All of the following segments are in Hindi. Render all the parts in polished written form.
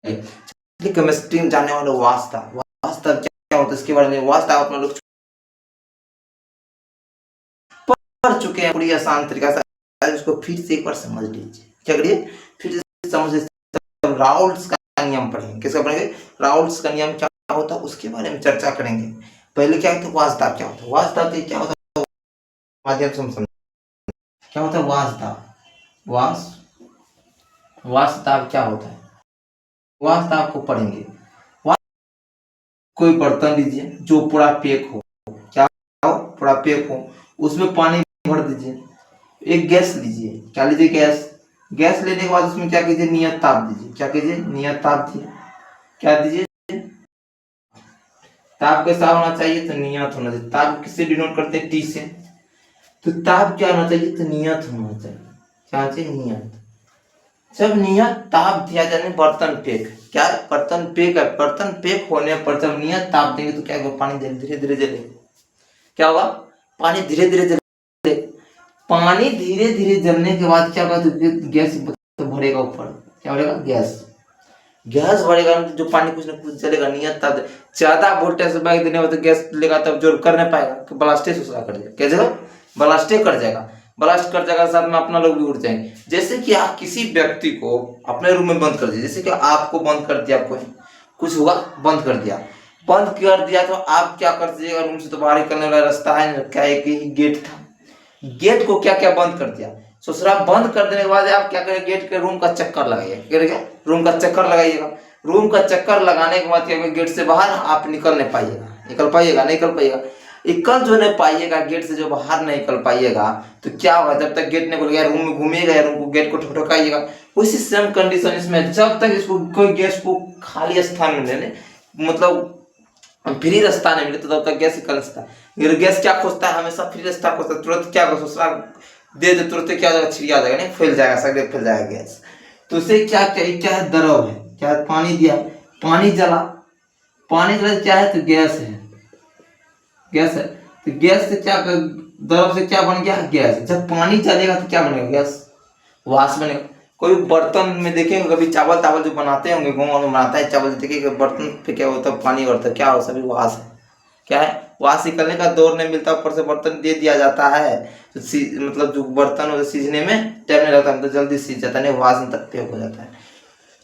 केमिस्ट्री में जानने वाले वास्ता वास्तव क्या होता है इसके बारे में वास्तव आप लोग पढ़ चुके हैं पूरी आसान तरीका से। उसको फिर से एक बार समझ लीजिए। क्या करिए, फिर से समझ लीजिए। राउल्ट्स का नियम पढ़ेंगे। किसका पढ़ेंगे? राउल्ट्स का नियम क्या होता है उसके बारे में चर्चा करेंगे। पहले क्या होता है वास्तव क्या होता है, वास्तव क्या होता है माध्यम से हम समझ क्या होता है वास्तव वास्तव क्या होता है वास्तव को पढ़ेंगे। कोई बर्तन लीजिए जो पूरा पैक हो, क्या हो? पूरा पैक हो, उसमें पानी भर दीजिए। एक गैस लीजिए, क्या लीजिए? गैस लेने के बाद उसमें क्या कीजिए? नियत ताप दीजिए। क्या कीजिए? नियत ताप दिए। क्या दीजिए? ताप कैसा होना चाहिए? तो नियत होना चाहिए। ताप किससे डिनोट करते हैं? टी से। तो ताप क्या होना चाहिए? तो नियत होना चाहिए। क्या चाहिए? नियत। जब नियत ताप दिया जाने बर्तन पेक, क्या बर्तन पेक है, बर्तन पेक होने पर जब नियत ताप देंगे तो क्या होगा? पानी धीरे धीरे जलेगा। क्या होगा? पानी धीरे धीरे जलेगा। पानी धीरे धीरे जलने के बाद क्या होगा? तो गैस तो भरेगा ऊपर। क्या भरेगा? गैस भरेगा जो पानी कुछ ना कुछ जलेगा। नियत ताप ज्यादा वोल्टेज बैग देने तो गैस लेगा तब जोर कर नहीं पाएगा, ब्लास्टे कर जाएगा। क्या जगह? ब्लास्टे कर जाएगा। ब्लास्ट कर जाएगा, साथ में अपना लोग भी उड़ जाएंगे। जैसे कि आप किसी व्यक्ति को अपने रूम में बंद कर दिए, जैसे कि आपको बंद कर दिया, कोई कुछ हुआ बंद कर दिया तो आप क्या कर दीजिएगा? रूम से तो बाहर निकलने वाला रास्ता है क्या? एक ही गेट था, गेट को क्या क्या बंद कर दिया। ससुरा बंद कर देने के बाद आप क्या करेंगे? गेट के रूम का चक्कर लगाइएगा। क्या करेंगे? रूम का चक्कर लगाइएगा। रूम का चक्कर लगाने के बाद क्या करेंगे? गेट से बाहर आप निकल नहीं पाइएगा। निकल पाइएगा? नहीं निकल पाइएगा। निकल जो नहीं पाइएगा, गेट से जो बाहर नहीं निकल पाइएगा तो क्या होगा? जब तक गेट नहीं खुल गया, रूम में घूमिएगा या रूम को गेट को ठोकाइएगा। उसी सेम कंडीशन इसमें, जब तक इसको कोई गैस को खाली स्थान में लेने मतलब फ्री रास्ता नहीं मिले तो तब तक गैस निकल सकता है। गैस क्या खोजता है? हमेशा फ्री रास्ता खोजता है। तुरंत क्या सोचता दे दे, तुरंत क्या हो जाएगा? छिड़िया जाएगा, नहीं फैल जाएगा, सगले फैल जाएगा गैस। तो उसे क्या क्या है? द्रव है। क्या? पानी दिया, पानी जला, पानी जला क्या है? तो गैस है। गैस है तो गैस से क्या द्रव से क्या बन गया? गैस। जब पानी चलेगा तो क्या बनेगा? गैस, वाष्प बनेगा। कोई बर्तन में देखेंगे कभी चावल तावल जो बनाते होंगे, गाँव में बनाता है चावल, देखिए बर्तन पे क्या होता है? पानी होता है। क्या हो? सभी वास है। क्या है? वास निकलने का दौर नहीं मिलता, ऊपर से बर्तन दे दिया जाता है तो मतलब जो बर्तन हो सीझने में टाइम नहीं लगता, तो जल्दी सीझ जाता है, नहीं वास तक पे हो जाता है।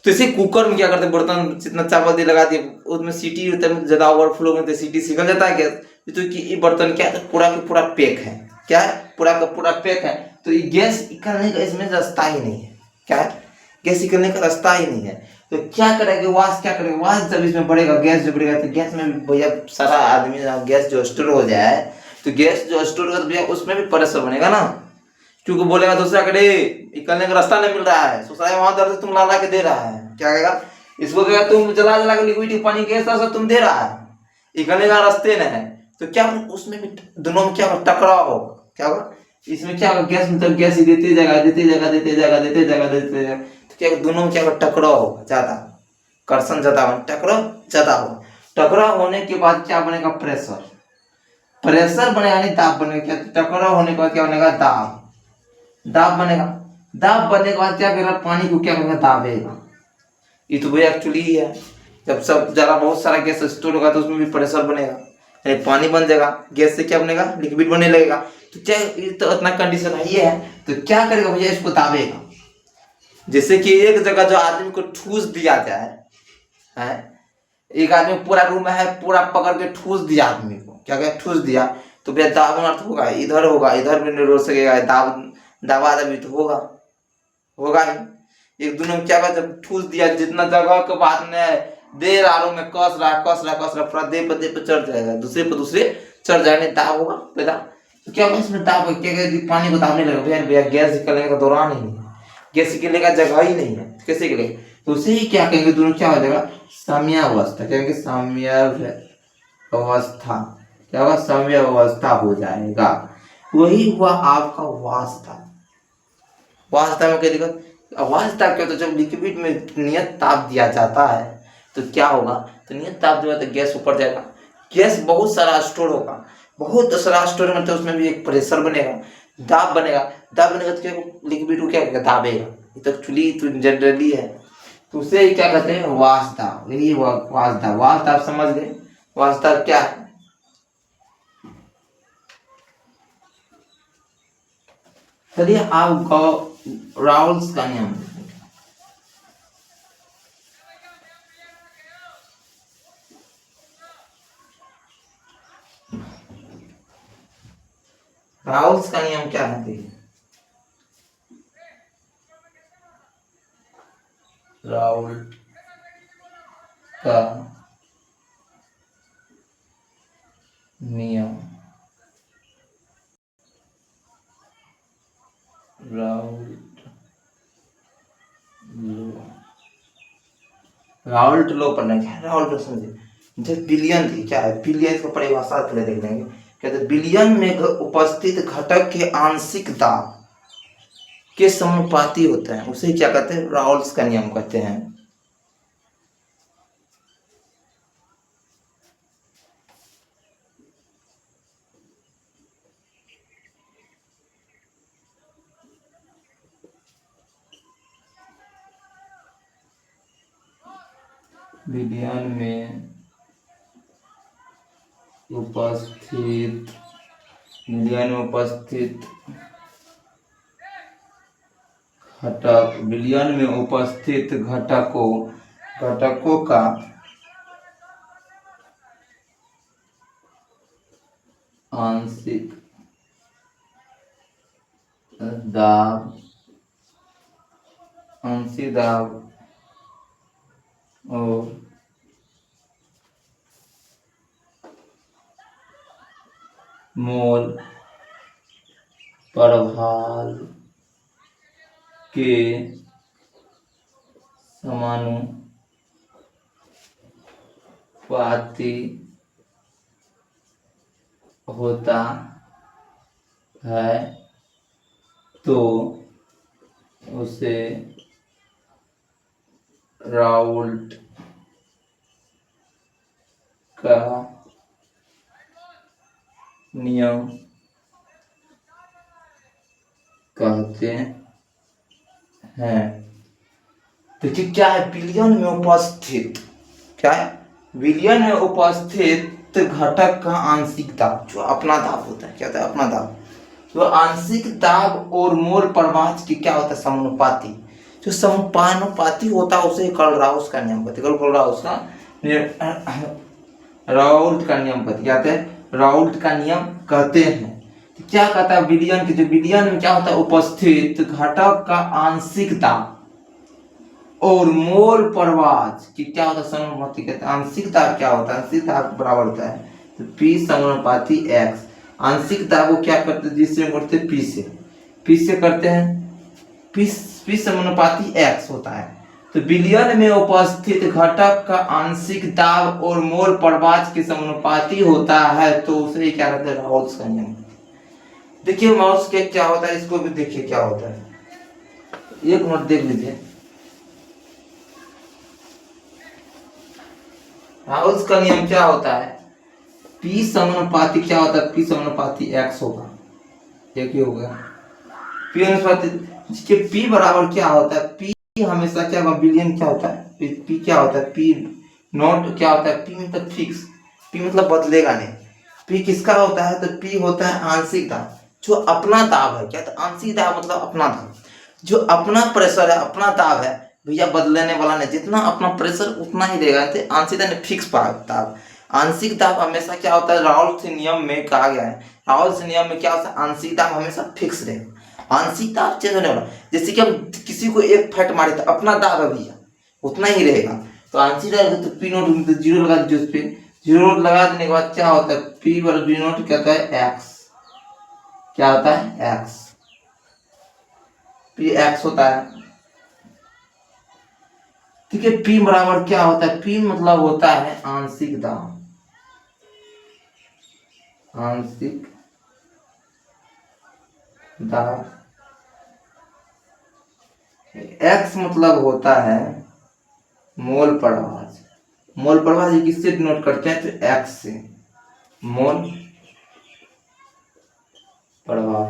तो इसे कुकर में क्या करते हैं? बर्तन जितना चावल दे लगा दिए, उसमें सीटी ज्यादा ओवरफ्लो में सीटी निकल जाता है गैस। तो ये बर्तन क्या है? पूरा का पूरा पैक है। क्या है? पूरा का पूरा पैक है। तो ये गैस निकलने का इसमें रास्ता ही नहीं है। क्या है? गैस निकलने का रास्ता ही नहीं है। तो क्या करेगा वास? क्या करेगा वास? जब इसमें बढ़ेगा, गैस जो बढ़ेगा तो गैस में भैया सारा आदमी गैस जो स्टोर हो जाए, तो गैस जो स्टोर होगा तो भैया उसमें भी प्रेशर बनेगा ना, क्योंकि बोलेगा दूसरा करे निकलने का रास्ता नहीं मिल रहा है, सोचा है वहां दर्द तुम ला के दे रहा है। क्या कहेगा? इसको कहेगा तुम जला जला के लिक्विड पानी गैस तुम दे रहा है, निकलने का रास्ते नहीं है। तो क्या उसमें भी दोनों में क्या टकराव होगा? क्या होगा? इसमें क्या होगा? गैस मतलब गैस ही देते जाएगा, देते जाएगा, देते जाएगा, देते जाएगा, देते जाएगा। तो क्या दोनों में क्या होगा? टकराव होगा, ज्यादा कर्षण ज्यादा होगा, टकराव ज्यादा होगा। टकराव होने के बाद क्या बनेगा? प्रेशर। प्रेशर बनेगा, नहीं दाब बनेगा। क्या? टकराव होने के बाद क्या बनेगा? दाब। दाब बनेगा। दाब बनने के बाद क्या करेगा? पानी को क्या करेगा? दाबेगा। ये तो भैया एक्चुअली ही है। जब सब जरा बहुत सारा गैस स्टोर होगा तो उसमें भी प्रेशर बनेगा, पानी बन जाएगा, गैस से क्या बनेगा? लिक्विड बनने लगेगा। तो क्या ये तो इतना कंडीशन है ये है। तो क्या करेगा भैया? इसको दाबेगा। जैसे कि एक जगह जो आदमी को ठूस दिया जाए है, एक आदमी पूरा रूम में है, पूरा पकड़ के ठूस दिया आदमी को, क्या क्या ठूस दिया तो भैया दाबना अर्थ होगा, इधर होगा, इधर भी नहीं रोक सकेगा, दाबा भी तो होगा ही। एक दोनों क्या बात? जब ठूस दिया जितना जगह के बाद में देर आरो में कस रहा पूरा दे पे चढ़ जाएगा, दूसरे पे दूसरे चढ़ जाएगा, दाब होगा पैदा। तो क्या इसमें दाब क्या पानी को दाबने लगा भैया गैस निकलने का दौरान ही नहीं है, गैस निकलने का जगह ही नहीं है, कैसे निकले? तो उसे ही क्या कहेंगे? दोनों क्या हो जाएगा? साम्यावस्था। क्या कहेंगे? साम्यावस्था। क्या होगा? साम्यावस्था हो जाएगा। वही हुआ आपका वास्ता। वास्ता में क्या दिक्कत? वास्ता क्या होता है? जब लिक्विड में नियत ताप दिया जाता है तो क्या होगा? तो नियत ताप दिया तो गैस ऊपर जाएगा, गैस बहुत सारा स्टोर होगा, बहुत सारा स्टोर मतलब उसमें भी एक प्रेशर बनेगा, दाब बनेगा तो क्या लिक्विड को क्या करेगा? दाबेगा। ये तो एक्चुअली तो जनरली है, तो उसे ही क्या कहते हैं, वाष्प। यही वाष्प। वाष्प आप समझ गए। वाष्प क्या है? चलिए आप राउल्स का नियम। राउल्स का नियम क्या है? देखिए राउल्ट का नियम। राउल्ट लो। राउल्ट लो पढ़ना है। राउल्ट लो समझिए। जब बिलियन थी, क्या है बिलियन का परिभाषा पहले देख लेंगे। कहते बिलियन में उपस्थित घटक के आंशिक दाब के समानुपाती होता है, उसे क्या कहते हैं, राउल्स का नियम कहते हैं। बिलियन में उपस्थित घटक, बिलियन में उपस्थित घटकों का आंशिक दाब और मोल प्रभाव के समानुपाती होता है, तो उसे राउल्ट का नियम कहते हैं। देखिए क्या है, बिलियन में उपस्थित, क्या है बिलियन में उपस्थित घटक का आंशिक दाब, जो अपना दाब होता है, क्या होता है अपना दाब, तो आंशिक दाब और मोल प्रवाह की क्या होता है, समानुपाती। जो समानुपाती होता है उसे राउल्ट का नियम कहते हैं। राउल्ट का नियम कहते हैं, राउल्ट का नियम कहते हैं। तो क्या कहता है, बिलियन के, जो बिलियन में क्या होता है, उपस्थित घटक का आंशिक दाब और मोल प्रवाह की क्या होता है, समानुपाती कहते हैं। आंशिक दाब क्या होता है, आंशिक दाब बराबर होता है तो P समानुपाती x। आंशिक दाब को क्या करते हैं, जिससे करते हैं P से करते हैं, P समानुपाती x होता है। तो बिलियन में उपस्थित घटक का आंशिक दाब और मोल प्रवाह के समानुपाती होता है, तो उसे क्या कहते हैं, राउल्स का नियम। देखिए माउस के क्या होता है, इसको भी देखिए क्या होता है, एक मिनट देख लीजिए। राउल्स का नियम क्या होता है, P समानुपाती क्या होता है, P समानुपाती x होगा, एक ही होगा P अनुपाती, जिसके P बराबर क्या होता है, P हमेशा क्या होगा, बिलियन क्या होता है, P क्या होता है, P नॉट क्या होता है, P मतलब फिक्स, P मतलब बदलेगा नहीं। P किसका होता है, तो P होता है आंशिक दाब, जो अपना दाब है, क्या, तो आंशिक दाब मतलब अपना दाब, जो अपना प्रेशर है, अपना दाब है भैया, बदलने वाला नहीं, जितना अपना प्रेशर उतना ही देगा, तो आंशिक दाब फिक्स दाब। आंशिक दाब हमेशा क्या होता है, राउल्ट नियम में कहा गया है, राउल्ट नियम में क्या होता है, आंशिक दाब हमेशा फिक्स रहेगा, आंशिक दाब चेंज होने वाला। जैसे कि हम किसी को एक फैट मारे तो अपना दाब है भैया, उतना ही रहेगा। तो आंशिक दाब तो P नोट तो जीरो लगा दीजिए, उस पर जीरो लगा देने के बाद क्या होता है, P बराबर B नोट क्या होता है, x, क्या होता है x, P x होता है। ठीक है, P बराबर क्या होता है, P मतलब होता है आंशिक दाब, आंशिक दाब, x मतलब होता है मोल प्रवाह। मोल प्रवाह किससे डिनोट करते हैं, तो x से, मोल प्रवाह।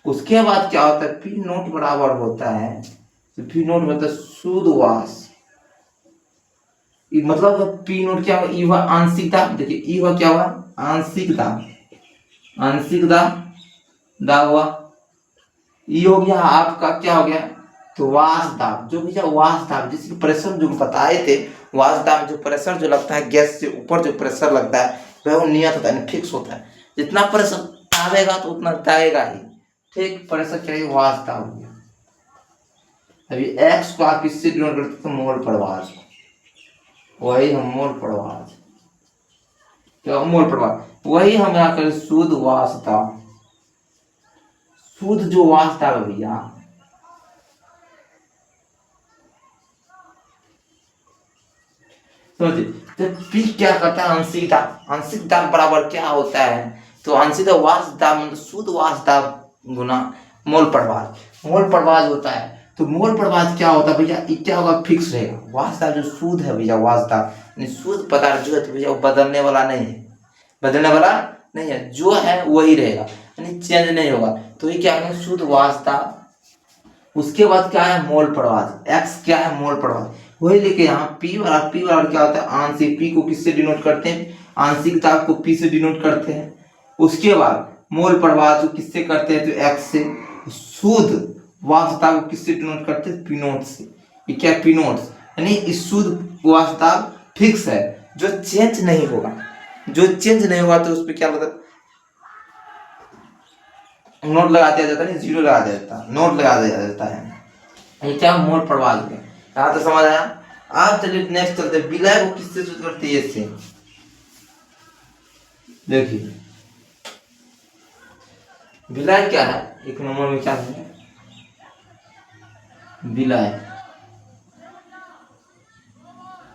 उसके बाद क्या होता है, P नोट बराबर होता है, तो P नोट मतलब शुद्ध वाष्प, मतलब पी नोट क्या हुआ, ई हुआ आंशिक दाब। देखिए ई हुआ क्या हुआ, आंशिक दाब, आंशिक दाब, दाब हुआ। ई हो गया आपका क्या हो गया, तो वाष्प दाब। जो भैया वाष्प दाब जिसकी प्रेशर जो बताए थे, वाष्प दाब जो प्रेशर जो लगता है गैस से ऊपर जो प्रेशर लगता है वह नियत होता है, फिक्स होता है। जितना प्रेशर आवेगा तो उतना जाएगा ही, ठीक। प्रेशर क्या है, वाष्प दाब हो गया। अभी एक्स को आप किससे डिनोट करते हैं, मोल प्रवाह, वही हम मोल प्रवाह, क्या मोल प्रवाह, वही हम यहाँ करें शुद्ध वाष्प दाब। शुद्ध जो वाष्प दाब है भैया, समझिए। तो पी क्या करता है, आंशिक दाब। आंशिक दाब बराबर क्या होता है, तो आंशिक दाब वाष्प दाब मतलब शुद्ध वाष्प दाब गुना मोल प्रवाह। मोल प्रवाह होता है, तो मोल प्रवाह क्या होता है भैया, ये क्या होगा, फिक्स रहेगा। वाष्प दाब जो शुद्ध है भैया, वाष्प दाब शुद्ध पदार्थ जो है तो भैया वो बदलने वाला नहीं है, बदलने वाला नहीं है, जो है वही रहेगा, यानी चेंज नहीं होगा। तो ये क्या है, शुद्ध वाष्प दाब। उसके बाद क्या है, मोल प्रवाह। एक्स क्या है, मोल प्रवाह। वही लेके यहाँ पी वाला क्या होता है, आंशिक। पी को किससे डिनोट करते हैं, आंशिक दाब को पी से डिनोट करते हैं। उसके बाद मोल प्रवाह जो किससे करते हैं, तो एक्स से। शुद्ध वाष्प दाब को किससे डिनोट करते हैं, पी नोट से। ये क्या, पी नोट, यानी इस शुद्ध वाष्प दाब फिक्स है, जो चेंज नहीं होगा। जो चेंज नहीं होगा तो उस पर क्या मतलब नोट लगा दिया जाता है, नहीं जीरो लगा दिया जाता है, नोट लगा दिया जाता है। ये क्या, मोल प्रवाह हो गया। यहाँ तो समझ आया। आप चलिए नेक्स्ट चलते हैं, विलय को किससे सूचित करते हैं, इससे। देखिए विलय क्या है, एक नंबर में क्या है, विलय।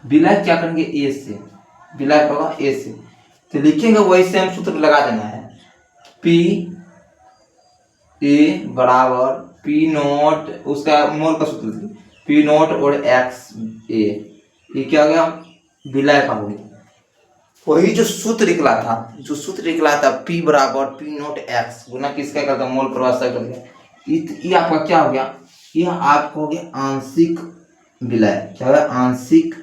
विलय क्या करेंगे, ए से। विलय होगा ए से, तो लिखेंगे वही सेम सूत्र लगा देना है। पी ए बराबर पी नोट, उसका मोल का सूत्र पी नोट और एक्स ए। ये क्या हो गया, विलय का हो गया। वही जो सूत्र निकला था, जो सूत्र निकला था पी बराबर पी नोट एक्स गुना किसका करता, मोल प्रवाह कर दिया। ये आपका क्या हो गया, ये आपको हो गया आंशिक विलय। क्या हो गया, आंशिक,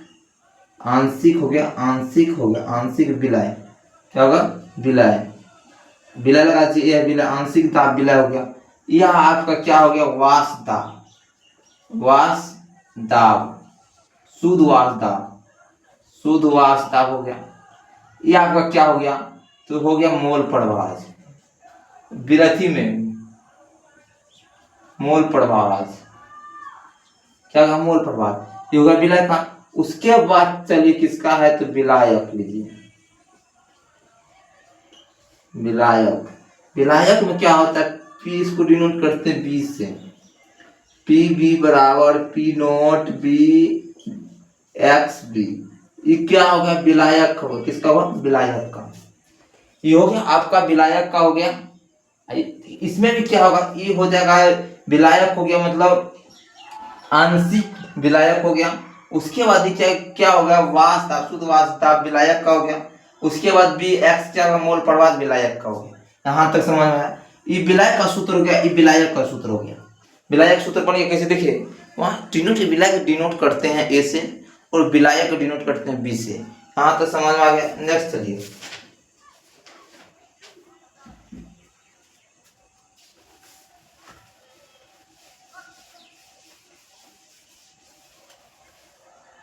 आंशिक हो गया, आंशिक हो गया, आंशिक विलय। क्या होगा, विलय। विलय लगा चाहिए, यह विलय, आंशिक दाब विलय हो गया। यह आपका क्या हो गया, वाष्प दाब, वाष्प दाब, शुद्ध वाष्प दाब, शुद्ध वाष्प दाब हो गया। ये आपका क्या हो गया, तो हो गया मोल प्रवाह। विरथी में मोल प्रवाह, क्या होगा, मोल प्रवाह। ये होगा विलय का। उसके बाद चलिए किसका है, तो विलायक लीजिए। विलायक, विलायक में क्या होता है, पी इसको डिनोट करते हैं बी से। पी बी बराबर P not B x B. ये क्या होगा, विलायक होगा, किसका होगा, विलायक का। ये हो गया आपका विलायक का हो गया। इसमें भी क्या होगा, ये हो जाएगा विलायक हो गया, मतलब आंशिक विलायक हो गया। उसके बाद क्या क्या हो गया, वाष्प दाब, शुद्ध वाष्प दाब विलायक का हो गया। उसके बाद बी एक्स क्या होगा, मोल प्रवाह विलायक का हो गया। यहाँ तक समझ में आया। ये विलायक का सूत्र हो गया, ये विलायक का सूत्र हो गया। विलायक सूत्र बन गया कैसे, देखिए वहाँ डिनोट, विलायक डिनोट करते हैं ए से और विलायक डिनोट करते हैं बी से। यहाँ तक समझ में आ गया। नेक्स्ट चलिए,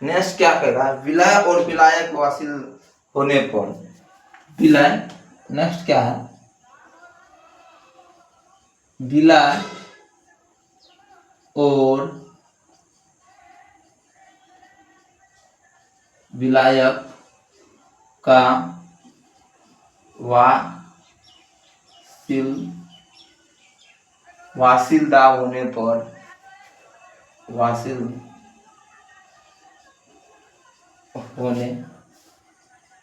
नेक्स्ट क्या कहेगा, विलय और विलायक वासिल होने पर। विलय, नेक्स्ट क्या है, विलय और विलायक का वासिल दाब होने पर, वासिल होने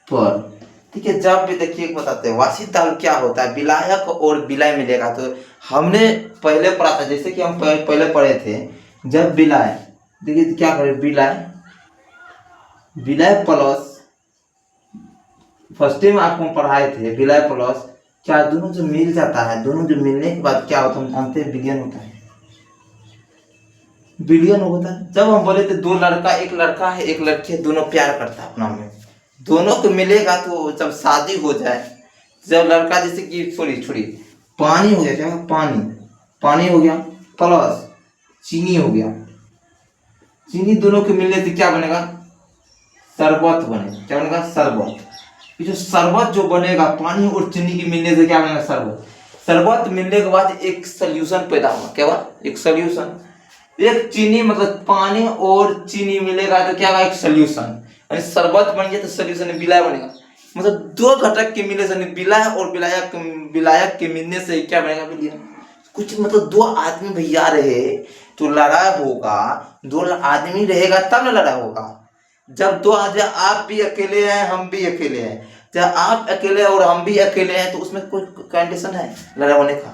पर, ठीक है। जब भी देखिए बताते हैं वासिल दाब क्या होता है, विलायक और विलय मिलेगा। तो हमने पहले पढ़ा था, जैसे कि हम पहले पढ़े थे, जब विलय, देखिए क्या करें, विलय, विलय प्लस, फर्स्ट टाइम आपको पढ़ाए थे, विलय प्लस क्या, दोनों जो मिल जाता है, दोनों जो मिलने के बाद क्या होता है, हम जानते हैं विलयन होता है। बिलियन होता है। जब हम बोले थे दो लड़का, एक लड़का है एक लड़की है, दोनों प्यार करता है अपना में, दोनों को मिलेगा तो जब शादी हो जाए, जब लड़का जैसे कि सॉरी छोड़िए, पानी हो गया, क्या पानी, पानी हो गया प्लस चीनी हो गया, चीनी दोनों के मिलने से क्या बनेगा, शरबत बनेगा। क्या बनेगा, शरबत। ये जो शरबत जो बनेगा पानी और चीनी के मिलने से क्या बनेगा, शरबत। शरबत मिलने के बाद एक सोल्यूशन पैदा हुआ, क्या हुआ, एक सोल्यूशन। एक चीनी मतलब पानी और चीनी मिलेगा तो क्या होगा, एक सोल्यूशन। शरबत बन गया तो सोल्यूशन विलायक बनेगा। मतलब दो घटक के मिलने से विलायक और विलायक, विलायक के मिलने से क्या बनेगा, विलयन। कुछ मतलब दो आदमी भैया रहे तो लड़ाई होगा, दो आदमी रहेगा तब ना लड़ाई होगा। जब दो आदमी, आप भी अकेले हैं हम भी अकेले हैं, जब आप अकेले और हम भी अकेले हैं तो उसमें कोई कंडीशन है लड़ाई होने का।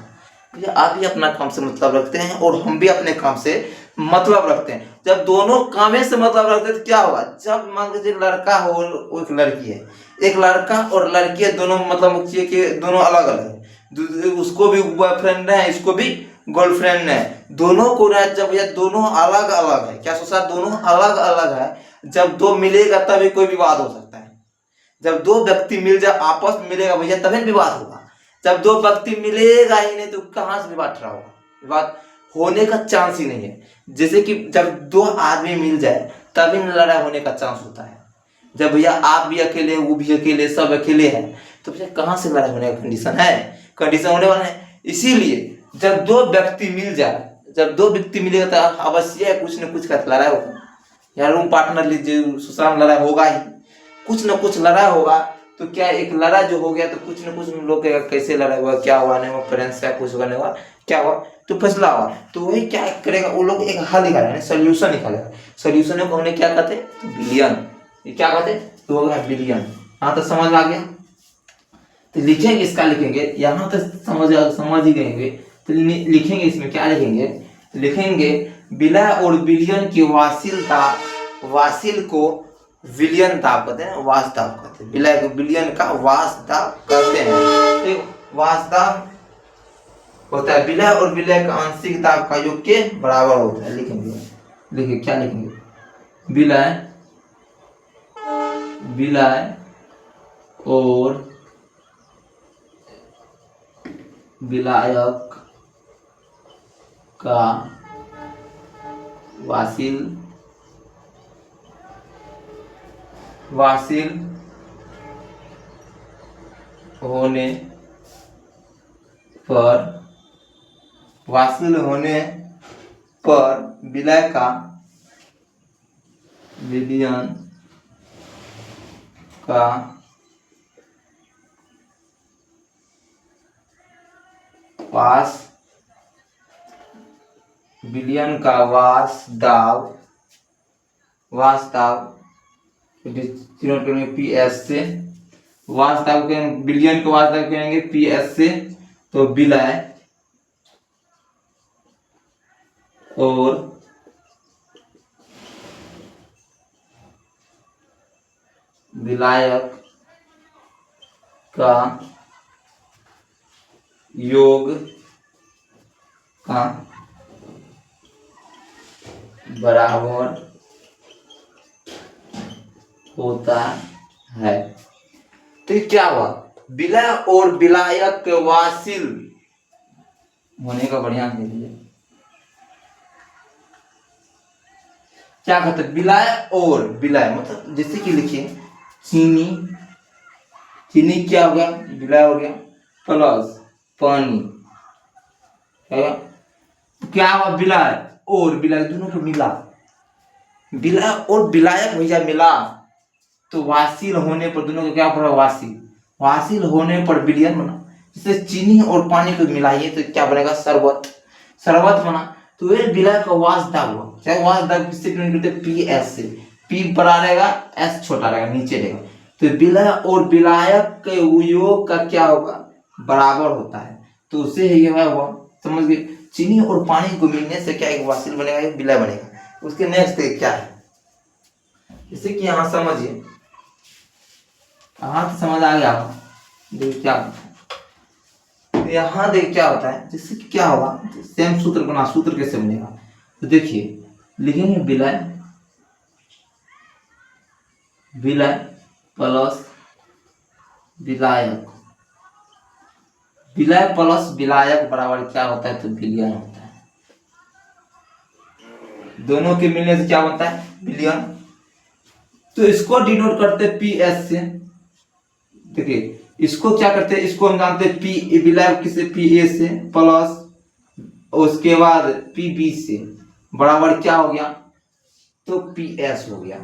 आप भी अपना काम से मतलब रखते हैं और हम भी अपने काम से मतलब रखते हैं। जब दोनों कामे से मतलब रखते हैं तो क्या होगा, जब मान लीजिए लड़का हो और एक लड़की है, एक लड़का और लड़की है, दोनों मतलब कि दोनों अलग अलग है, उसको भी बॉयफ्रेंड है, इसको भी गर्लफ्रेंड है, दोनों को जब ये दोनों अलग अलग है, क्या सोचा, दोनों अलग अलग है, जब दो मिलेगा तभी कोई विवाद हो सकता है। जब दो व्यक्ति मिल जाए, आपस में मिलेगा भैया तभी विवाद होगा। जब दो व्यक्ति मिलेगा ही नहीं तो कहां से विवाद रहा होगा, विवाद होने का चांस ही नहीं है। जैसे कि जब दो आदमी मिल जाए तभी लड़ाई होने का चांस होता है। जब भैया आप भी अकेले, वो भी अकेले, सब अकेले हैं, तो भैया कहां से लड़ाई होने का कंडीशन है, कंडीशन होने वाला है। इसीलिए जब दो व्यक्ति मिल जाए, जब दो व्यक्ति मिलेगा तो अवश्य कुछ न कुछ का लड़ाई होगा। यार रूम पार्टनर लीजिए, सुशांत, लड़ाई होगा ही, कुछ न कुछ लड़ाई होगा। तो क्या एक लड़ाई जो हो गया तो कुछ न कुछ लोग कैसे लड़ाई हुआ, क्या हुआ, नहीं हुआ, फ्रेंड्स का कुछ करने हुआ, क्या हुआ, तो फैसला हुआ। तो वही क्या करेगा, वो लोग एक हल निकालेगा, सोल्यूशन निकालेगा। सोल्यूशन को हमने क्या कहते हैं, बिलियन। ये क्या कहते हैं, तो होगा बिलियन। हाँ तो समझ आ गया। तो लिखेंगे, इसका लिखेंगे, यहाँ तो समझ ही गएंगे। तो लिखेंगे, इसमें क्या लिखेंगे, लिखेंगे बिला और बिलियन की वासिलता, वासिल को विलियन दाब कहते हैं, वास दाब कहते हैं, बिला को बिलियन का वास दाब कहते हैं। तो वास दाब होता है बिला और विलय का आंशिक दाब का योग के बराबर होता है। लिखेंगे, लिखिए क्या लिखेंगे, विलय, विलय और विलायक का वासिल, वासिल होने पर, वासिल होने पर विलय का विलियन का वास, विलियन का वास दाब, वास दाब पी एस से, वास दाब के बिलियन के वास दाब कहेंगे पी एस से। तो विलय और विलायक का योग का बराबर होता है। तो क्या हुआ, विलय और विलायक के वासिल होने का, बढ़िया दे दिए, क्या कहते हैं, विलय और विलय मतलब जैसे कि लिखिए चीनी, चीनी क्या हो गया, विलय हो गया, प्लस पानी, क्या हुआ, विलय और विलय दोनों को मिला, विलय और विलायक भैया मिला तो वासिल होने पर दोनों को क्या पड़ा, वासिल, वासिल होने पर विलियन बना। जैसे चीनी और पानी को मिलाइए तो क्या बनेगा, शरबत, शरबत बना। तो ये विलय का वास दाब हुआ, चाहे वास दाब किससे प्रिंट करते, पी एस से, पी बड़ा रहेगा, एस छोटा रहेगा, नीचे रहेगा। तो विलय और विलायक के योग का क्या होगा, बराबर होता है। तो उससे ये हुआ, समझ गए, चीनी और पानी को मिलने से क्या एक वासिल बनेगा, एक विलय बनेगा। उसके नेक्स्ट क्या है, जैसे कि यहाँ समझिए, हाँ तो समझ आ गया आपको, देखिए क्या यहाँ देख क्या होता है, जिससे कि क्या होगा, सेम सूत्र बना, सूत्र कैसे बनेगा, तो देखिए लिखेंगे विलय, विलय प्लस विलायक, विलय प्लस विलायक बराबर क्या होता है? तो विलयन होता है। दोनों के मिलने से क्या बनता है? विलयन। तो इसको डिनोट करते हैं पी एस से। देखिए इसको क्या करते हैं, इसको हम जानते हैं पी विलय किससे? पी ए से प्लस उसके बाद पी बी से बराबर क्या हो गया? तो पी एस हो गया।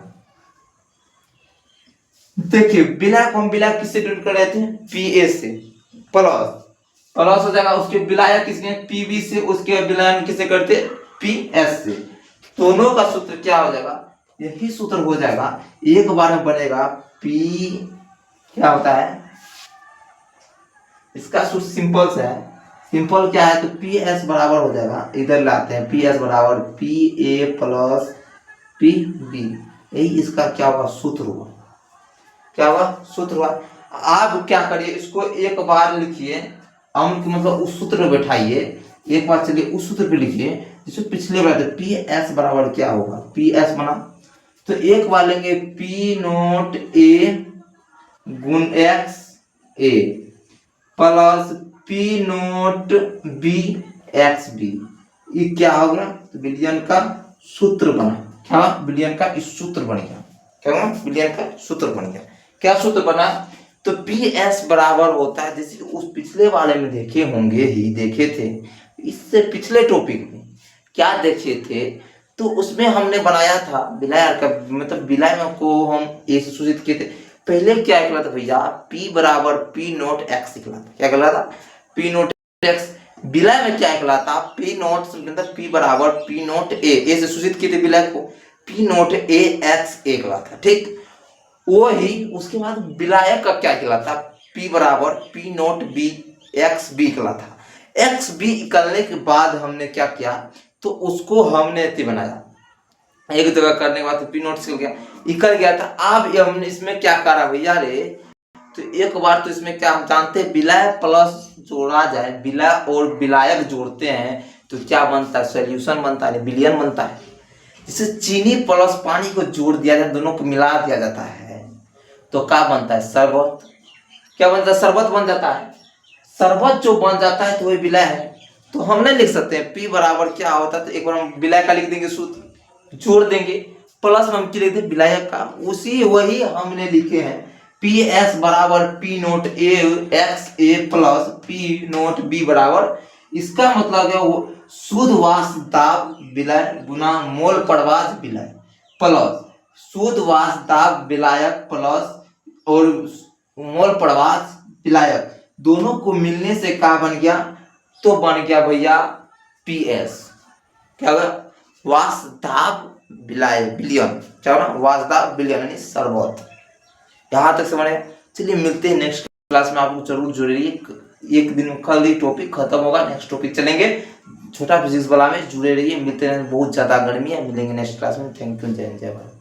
देखिए विलय को हम विलय किससे डिनोट कर रहे थे? पी ए से प्लस प्लस हो जाएगा उसके विलायक किसने? पी बी से, उसके विलयन किसे करते? पी एस से। दोनों का सूत्र क्या हो जाएगा? यही सूत्र हो जाएगा। एक बार में बनेगा पी, क्या होता है इसका सूत्र? सिंपल सा है। सिंपल क्या है? तो पी एस बराबर हो जाएगा, इधर लाते हैं, पी एस बराबर P A plus P B. यही इसका क्या हुआ? सूत्र हुआ। क्या हुआ? सूत्र हुआ। आप क्या करिए, इसको एक बार लिखिए, अंक मतलब उस सूत्र में बैठाइए। एक बार चलिए उस सूत्र पे लिखिए जिसमें पिछले बार पी एस बराबर क्या होगा? पी एस बना तो एक बार लेंगे पी नोट ए गुण X A plus P not B x B. ये क्या हो गया? तो विलयन का सूत्र बना। क्या? विलयन का इस सूत्र बन गया। क्या हुआ? विलयन का सूत्र बन गया। क्या सूत्र बना? तो पी एस बराबर होता है, जैसे उस पिछले वाले में देखे होंगे ही, देखे थे इससे पिछले टॉपिक में क्या देखे थे? तो उसमें हमने बनाया था विलय का, मतलब विलय को हम ए से सूचित किए थे। पहले क्या निकला था भैया? P बराबर P नोट एक्स निकला था। क्या निकला था? P naught x. विलय में क्या निकला था? P नोट मतलब P बराबर P नोट ए से सूचित किए थे विलय को, P नोट ए एक्स ए निकला था। ठीक, वो ही उसके बाद विलायक का क्या निकला था? P बराबर P not B x B निकला था। एक्स बी निकलने के बाद हमने क्या किया? तो उसको हमने बनाया, एक जगह करने के बाद पी नोट से हो गया, निकल गया था। अब हमने इसमें क्या करा भैया रे? तो एक बार तो इसमें क्या हम जानते हैं, विलय प्लस जोड़ा जाए, विलय और विलायक जोड़ते हैं तो क्या बनता है? सॉल्यूशन बनता है, विलयन बनता है। जैसे चीनी प्लस पानी को जोड़ दिया जाए, दोनों को मिला दिया जाता है तो क्या बनता है? शरबत। क्या बनता है? शरबत बन जाता है। शरबत जो बन जाता है तो वही विलय है। तो हम नहीं लिख सकते हैं पी बराबर क्या होता है? तो एक बार हम विलय का लिख देंगे, सूत्र जोड़ देंगे, प्लस हम क्या लिख देंगे? विलायक का। उसी वही हमने लिखे हैं पी एस बराबर P not A x A plus P not B बराबर, इसका मतलब है वो शुद्ध वाष्प दाब विलय गुना मोल प्रवाह विलय प्लस शुद्ध वाष्प दाब विलायक प्लस और मोल प्रवाह विलायक, दोनों को मिलने से क्या बन गया? तो बन गया भैया पी एस। क्या होगा? वाष्प दाब विलय विलयन। क्या होगा? वाष्प दाब विलयन यानी शरबत। यहाँ तक समझ आया? चलिए मिलते हैं नेक्स्ट क्लास में। आप लोग जरूर जुड़िए, एक दिन कल ही टॉपिक खत्म होगा, नेक्स्ट टॉपिक चलेंगे। छोटा फिजिक्स वाला में जुड़े रहिए, मिलते हैं। बहुत ज्यादा गर्मी है, मिलेंगे नेक्स्ट क्लास में। थैंक यू, जय हिंद, जय भारत।